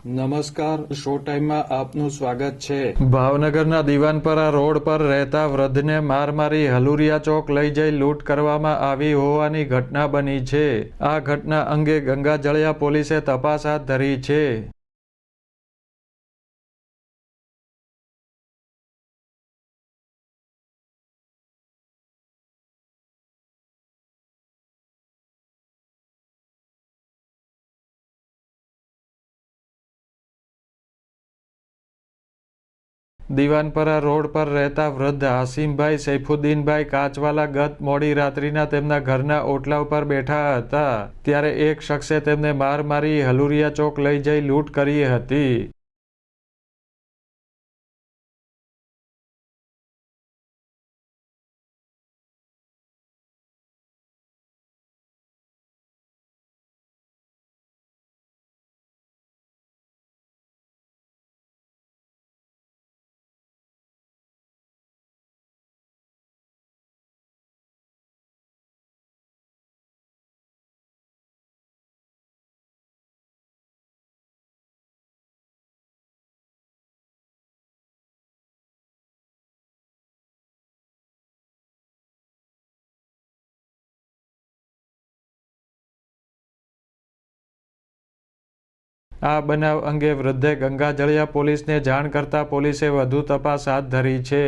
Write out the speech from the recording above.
નમસ્કાર, શો ટાઈમમાં આપનું સ્વાગત છે। ભાવનગરના દીવાનપરા રોડ પર રહેતા વૃદ્ધને માર મારી હલુરિયા ચોક લઈ જઈ લૂંટ કરવામાં આવી હોવાની ઘટના બની છે। આ ઘટના અંગે ગંગાજળિયા પોલીસે તપાસ હાથ ધરી છે। દીવાનપરા રોડ પર રહેતા વૃદ્ધ હાશિમભાઈ સૈફુદ્દીનભાઈ કાચવાલા ગત મોડી રાત્રિના તેમના ઘરના ઓટલા ઉપર બેઠા હતા ત્યારે એક શખ્સે તેમને માર મારી હલુરિયા ચોક લઈ જઈ લૂંટ કરી હતી। આ બનાવ અંગે વૃદ્ધે ગંગાજળિયા પોલીસને જાણ કરતા પોલીસે વધુ તપાસ હાથ ધરી છે।